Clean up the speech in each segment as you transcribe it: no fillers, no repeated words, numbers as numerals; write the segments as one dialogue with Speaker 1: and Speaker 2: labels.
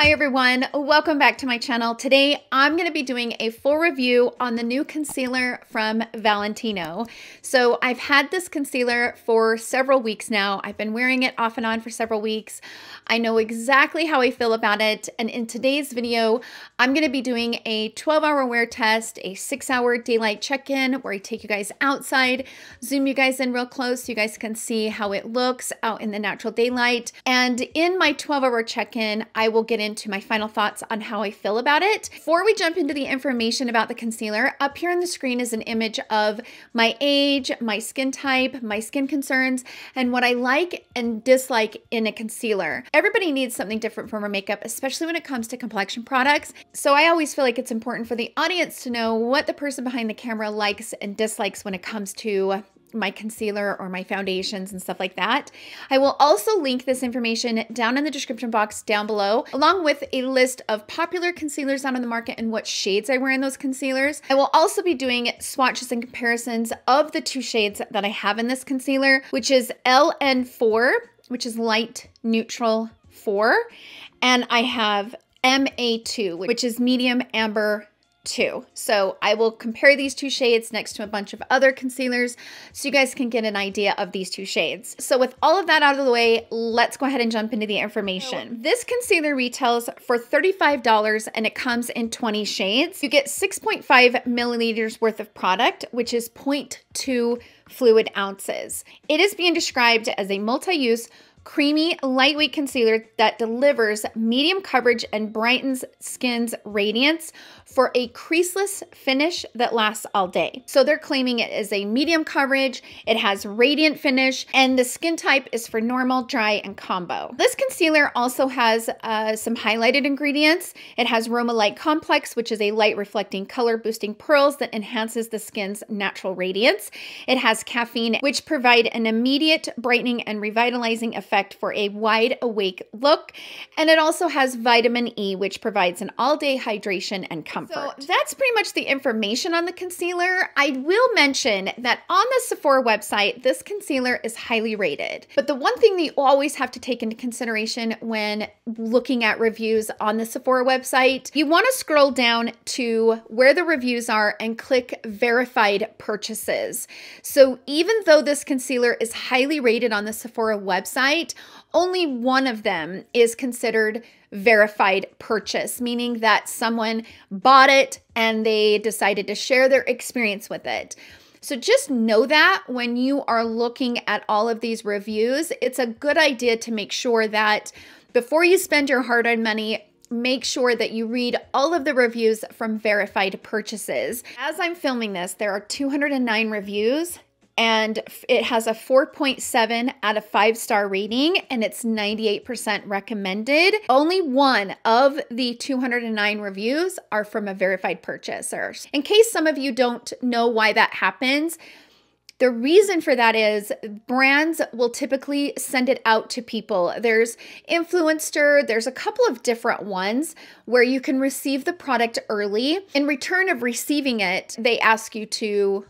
Speaker 1: Hi everyone, welcome back to my channel. Today I'm going to be doing a full review on the new concealer from Valentino. So I've had this concealer for several weeks now. I've been wearing it off and on for several weeks. I know exactly how I feel about it, and in today's video I'm going to be doing a 12-hour wear test, a 6-hour daylight check-in where I take you guys outside, zoom you guys in real close so you guys can see how it looks out in the natural daylight. And in my 12-hour check-in I will get into my final thoughts on how I feel about it. Before we jump into the information about the concealer, up here on the screen is an image of my age, my skin type, my skin concerns, and what I like and dislike in a concealer. Everybody needs something different from our makeup, especially when it comes to complexion products. So I always feel like it's important for the audience to know what the person behind the camera likes and dislikes when it comes to my concealer or my foundations and stuff like that. I will also link this information down in the description box down below, along with a list of popular concealers out on the market and what shades I wear in those concealers. I will also be doing swatches and comparisons of the two shades that I have in this concealer, which is LN4, which is light neutral 4, and I have MA2, which is medium amber 2. So I will compare these two shades next to a bunch of other concealers so you guys can get an idea of these two shades. So with all of that out of the way, let's go ahead and jump into the information. This concealer retails for $35 and it comes in 20 shades. You get 6.5 milliliters worth of product, which is 0.2 fluid ounces. It is being described as a multi-use creamy, lightweight concealer that delivers medium coverage and brightens skin's radiance for a creaseless finish that lasts all day. So they're claiming it is a medium coverage, it has radiant finish, and the skin type is for normal, dry, and combo. This concealer also has some highlighted ingredients. It has Roma Light Complex, which is a light reflecting color boosting pearls that enhances the skin's natural radiance. It has caffeine, which provide an immediate brightening and revitalizing effect for a wide awake look. And it also has vitamin E, which provides an all-day hydration and comfort. So that's pretty much the information on the concealer. I will mention that on the Sephora website, this concealer is highly rated. But the one thing that you always have to take into consideration when looking at reviews on the Sephora website, you want to scroll down to where the reviews are and click verified purchases. So even though this concealer is highly rated on the Sephora website, only one of them is considered verified purchase, meaning that someone bought it and they decided to share their experience with it. So just know that when you are looking at all of these reviews, it's a good idea to make sure that before you spend your hard-earned money, make sure that you read all of the reviews from verified purchases. As I'm filming this, there are 209 reviews, and it has a 4.7 out of 5-star rating, and it's 98% recommended. Only one of the 209 reviews are from a verified purchaser. In case some of you don't know why that happens, the reason for that is brands will typically send it out to people. There's Influencer, there's a couple of different ones where you can receive the product early. In return of receiving it, they ask you to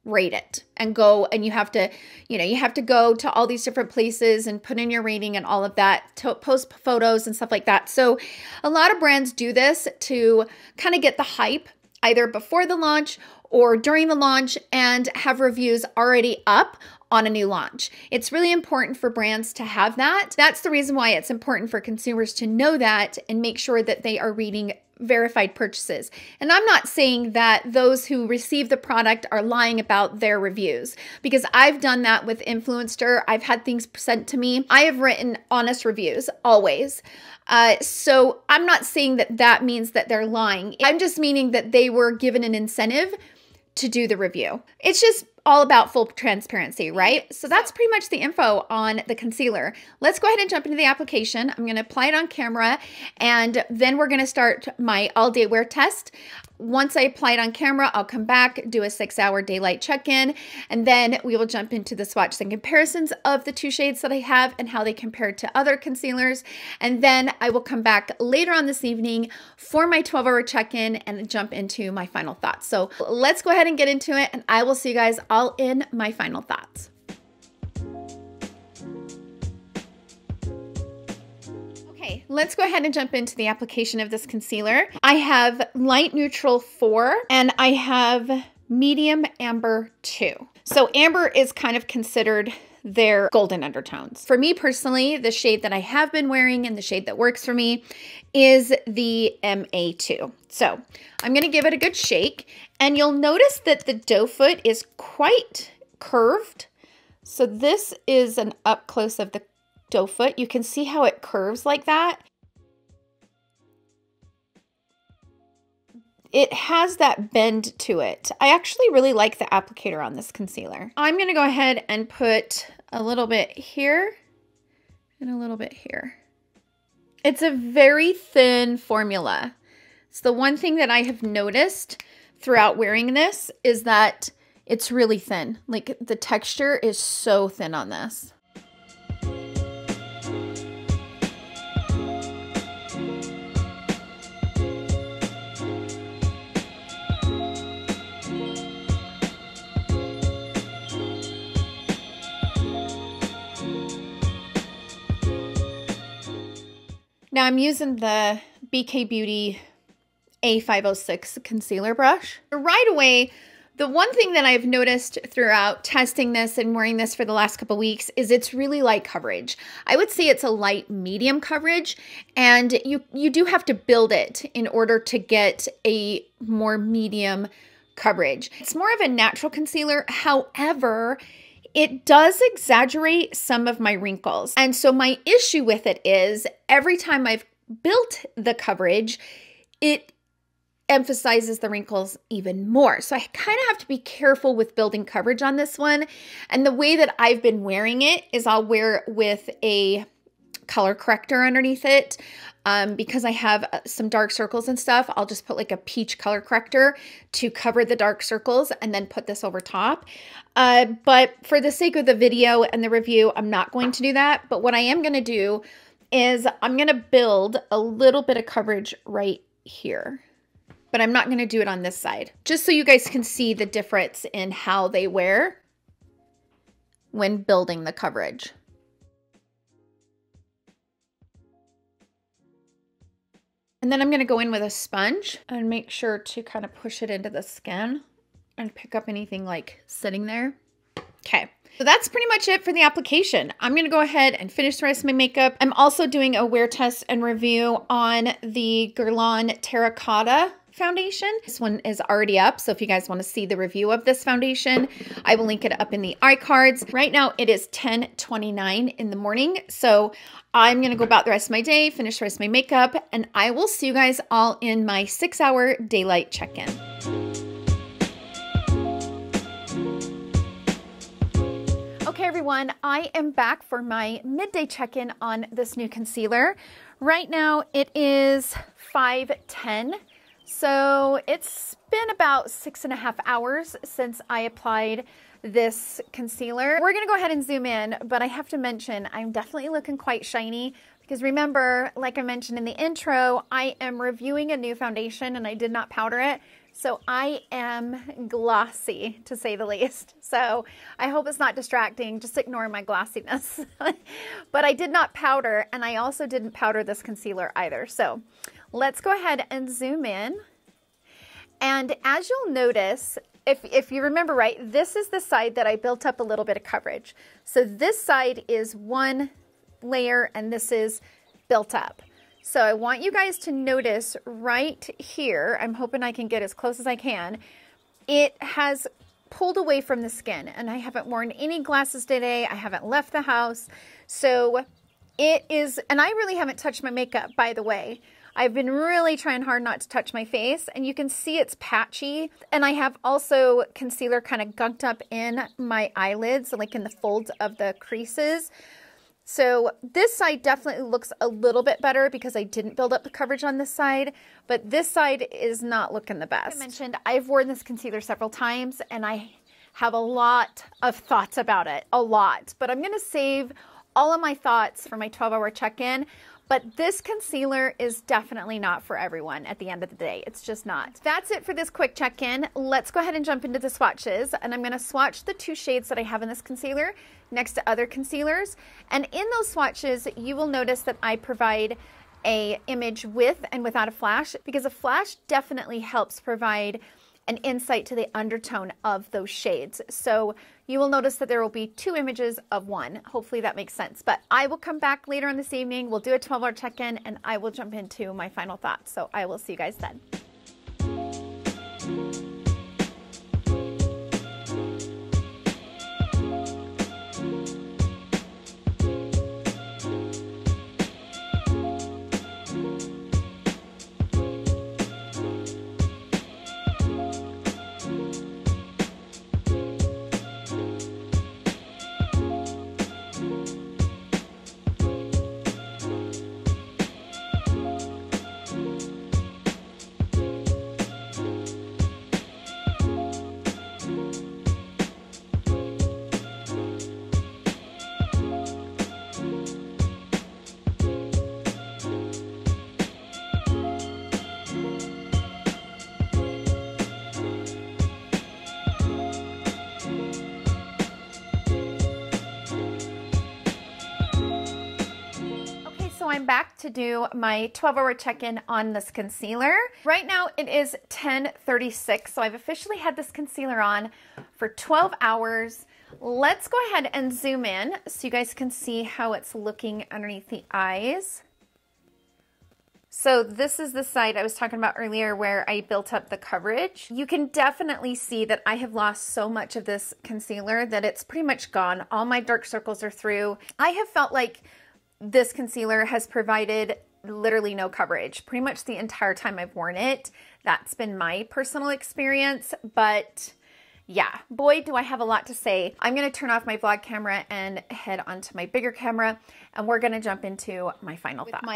Speaker 1: rate it and go, and you have to go to all these different places and put in your rating and all of that, to post photos and stuff like that. So a lot of brands do this to kind of get the hype either before the launch or during the launch and have reviews already up on a new launch. It's really important for brands to have that. That's the reason why it's important for consumers to know that and make sure that they are reading verified purchases. And I'm not saying that those who receive the product are lying about their reviews, because I've done that with Influencer. I've had things sent to me. I have written honest reviews always. So I'm not saying that that means that they're lying. I'm just meaning that they were given an incentive to do the review. It's just all about full transparency, right? So that's pretty much the info on the concealer. Let's go ahead and jump into the application. I'm going to apply it on camera, and then we're going to start my all-day wear test. Once I apply it on camera, I'll come back, do a 6-hour daylight check-in, and then we will jump into the swatches and comparisons of the two shades that I have and how they compare to other concealers. And then I will come back later on this evening for my 12-hour check-in and jump into my final thoughts. So let's go ahead and get into it, and I will see you guys all in my final thoughts. Okay, let's go ahead and jump into the application of this concealer. I have light neutral 4 and I have medium amber 2. So amber is kind of considered their golden undertones. For me personally, the shade that I have been wearing and the shade that works for me is the MA2. So I'm going to give it a good shake, and you'll notice that the doe foot is quite curved. So this is an up close of the doe foot. You can see how it curves like that. It has that bend to it. I actually really like the applicator on this concealer. I'm going to go ahead and put a little bit here and a little bit here. It's a very thin formula. It's the one thing that I have noticed throughout wearing this is that it's really thin. Like the texture is so thin on this. Now I'm using the BK Beauty A506 concealer brush. Right away, the one thing that I've noticed throughout testing this and wearing this for the last couple weeks is it's really light coverage. I would say it's a light medium coverage, and you do have to build it in order to get a more medium coverage. It's more of a natural concealer. However, it does exaggerate some of my wrinkles. And so my issue with it is every time I've built the coverage, it emphasizes the wrinkles even more. So I kind of have to be careful with building coverage on this one. And the way that I've been wearing it is I'll wear it with a color corrector underneath it. Because I have some dark circles and stuff, I'll just put like a peach color corrector to cover the dark circles and then put this over top. But for the sake of the video and the review, I'm not going to do that. But what I am going to do is I'm going to build a little bit of coverage right here. But I'm not going to do it on this side, just so you guys can see the difference in how they wear when building the coverage. And then I'm going to go in with a sponge and make sure to kind of push it into the skin and pick up anything like sitting there. Okay, so that's pretty much it for the application. I'm going to go ahead and finish the rest of my makeup. I'm also doing a wear test and review on the Guerlain Terracotta foundation. This one is already up, so if you guys want to see the review of this foundation, I will link it up in the iCards. Right now it is 10:29 in the morning, so I'm going to go about the rest of my day, finish the rest of my makeup, and I will see you guys all in my 6-hour daylight check-in. Okay, everyone, I am back for my midday check-in on this new concealer. Right now it is 5:10. So it's been about 6.5 hours since I applied this concealer. We're going to go ahead and zoom in, but I have to mention I'm definitely looking quite shiny because remember, like I mentioned in the intro, I am reviewing a new foundation and I did not powder it. So I am glossy, to say the least. So I hope it's not distracting. Just ignore my glossiness. But I did not powder, and I also didn't powder this concealer either. So let's go ahead and zoom in. And as you'll notice, if you remember right, this is the side that I built up a little bit of coverage. So this side is one layer and this is built up. So I want you guys to notice right here, I'm hoping I can get as close as I can, it has pulled away from the skin, and I haven't worn any glasses today. I haven't left the house. So it is, and I really haven't touched my makeup, by the way. I've been really trying hard not to touch my face, and you can see it's patchy. And I have also concealer kind of gunked up in my eyelids, like in the folds of the creases. So this side definitely looks a little bit better because I didn't build up the coverage on this side, but this side is not looking the best. Like I mentioned, I've worn this concealer several times and I have a lot of thoughts about it, a lot, but I'm going to save all of my thoughts for my 12-hour check-in. But this concealer is definitely not for everyone at the end of the day. It's just not. That's it for this quick check-in. Let's go ahead and jump into the swatches. And I'm going to swatch the 2 shades that I have in this concealer next to other concealers. And in those swatches, you will notice that I provide a image with and without a flash, because a flash definitely helps provide an insight to the undertone of those shades. So you will notice that there will be 2 images of one. Hopefully that makes sense. But I will come back later on this evening. We'll do a 12-hour check-in and I will jump into my final thoughts. So I will see you guys then. I'm back to do my 12-hour check-in on this concealer. Right now it is 10:36, so I've officially had this concealer on for 12 hours. Let's go ahead and zoom in so you guys can see how it's looking underneath the eyes. So this is the side I was talking about earlier where I built up the coverage. You can definitely see that I have lost so much of this concealer that it's pretty much gone. All my dark circles are through. I have felt like this concealer has provided literally no coverage pretty much the entire time I've worn it. That's been my personal experience, but yeah, boy, do I have a lot to say. I'm gonna turn off my vlog camera and head onto my bigger camera, and we're gonna jump into my final thoughts.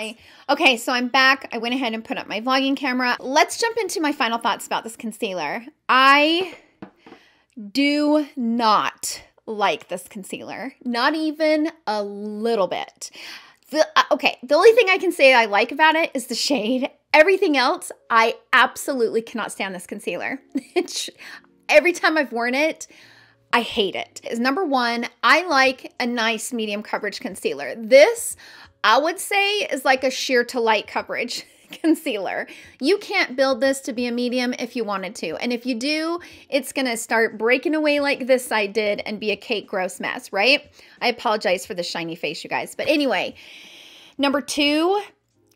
Speaker 1: Okay, so I'm back. I went ahead and put up my vlogging camera. Let's jump into my final thoughts about this concealer. I do not like this concealer, not even a little bit. Okay, the only thing I can say I like about it is the shade. Everything else, I absolutely cannot stand this concealer. Every time I've worn it, I hate it. Number one, I like a nice medium coverage concealer. This, I would say, is like a sheer to light coverage concealer. You can't build this to be a medium if you wanted to. And if you do, it's going to start breaking away like this side did and be a cake gross mess, right? I apologize for the shiny face, you guys. But anyway, number two,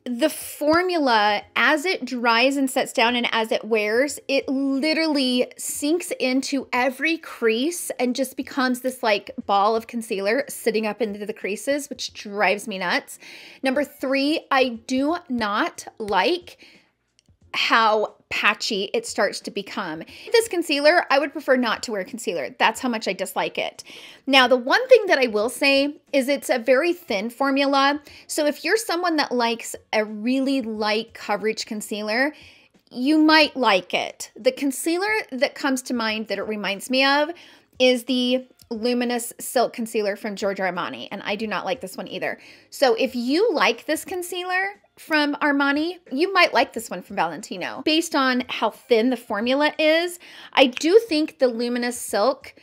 Speaker 1: the formula, as it dries and sets down and as it wears, it literally sinks into every crease and just becomes this like ball of concealer sitting up into the creases, which drives me nuts. Number three, I do not like how patchy it starts to become. This concealer, I would prefer not to wear concealer. That's how much I dislike it. Now, the one thing that I will say is it's a very thin formula. So if you're someone that likes a really light coverage concealer, you might like it. The concealer that comes to mind that it reminds me of is the Luminous Silk Concealer from Giorgio Armani, and I do not like this one either. So if you like this concealer from Armani, you might like this one from Valentino. Based on how thin the formula is, I do think the Luminous Silk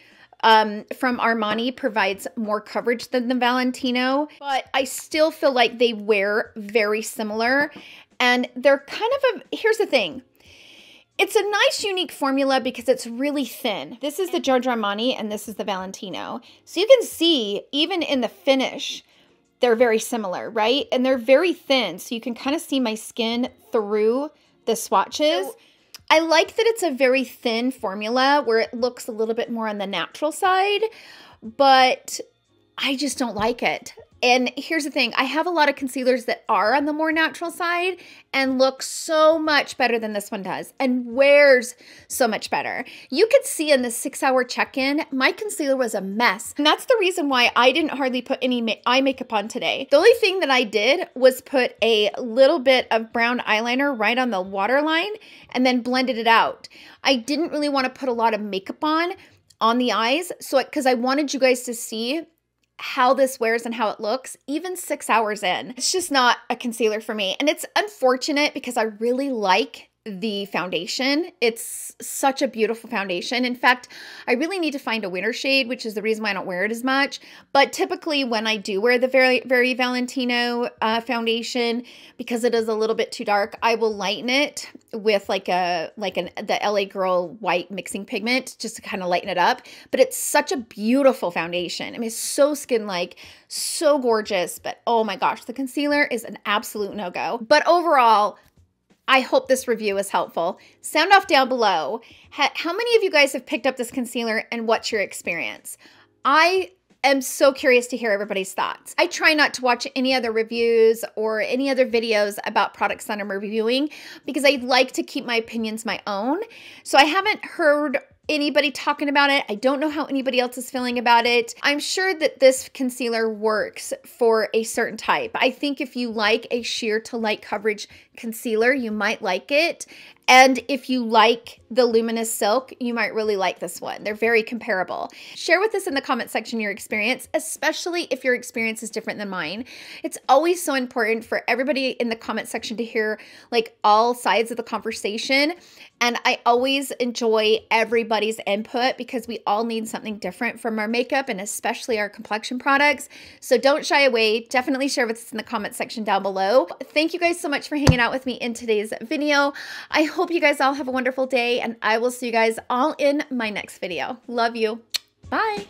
Speaker 1: from Armani provides more coverage than the Valentino, but I still feel like they wear very similar, and they're kind of here's the thing. It's a nice, unique formula because it's really thin. This is the Giorgio Armani and this is the Valentino. So you can see, even in the finish, they're very similar, right? And they're very thin, so you can kind of see my skin through the swatches. So I like that it's a very thin formula where it looks a little bit more on the natural side, but I just don't like it. And here's the thing, I have a lot of concealers that are on the more natural side and look so much better than this one does and wears so much better. You could see in the 6-hour check-in, my concealer was a mess. And that's the reason why I didn't hardly put any eye makeup on today. The only thing that I did was put a little bit of brown eyeliner right on the waterline and then blended it out. I didn't really want to put a lot of makeup on the eyes, so because I wanted you guys to see how this wears and how it looks, even 6 hours in. It's just not a concealer for me. And it's unfortunate because I really like the foundation. It's such a beautiful foundation. In fact, I really need to find a winter shade, which is the reason why I don't wear it as much. But typically when I do wear the Very Valentino foundation, because it is a little bit too dark, I will lighten it with the LA Girl white mixing pigment just to kind of lighten it up. But it's such a beautiful foundation. I mean, it's so skin-like, so gorgeous, but oh my gosh, the concealer is an absolute no-go. But overall, I hope this review is helpful. Sound off down below. How many of you guys have picked up this concealer and what's your experience? I am so curious to hear everybody's thoughts. I try not to watch any other reviews or any other videos about products that I'm reviewing because I like to keep my opinions my own. So I haven't heard anybody talking about it. I don't know how anybody else is feeling about it. I'm sure that this concealer works for a certain type. I think if you like a sheer to light coverage concealer, you might like it. And if you like the luminous silk, you might really like this one. They're very comparable. Share with us in the comment section your experience, especially if your experience is different than mine. It's always so important for everybody in the comment section to hear like all sides of the conversation. And I always enjoy everybody's input because we all need something different from our makeup and especially our complexion products. So don't shy away. Definitely share with us in the comment section down below. Thank you guys so much for hanging out with me in today's video. I hope you guys all have a wonderful day and I will see you guys all in my next video. Love you. Bye.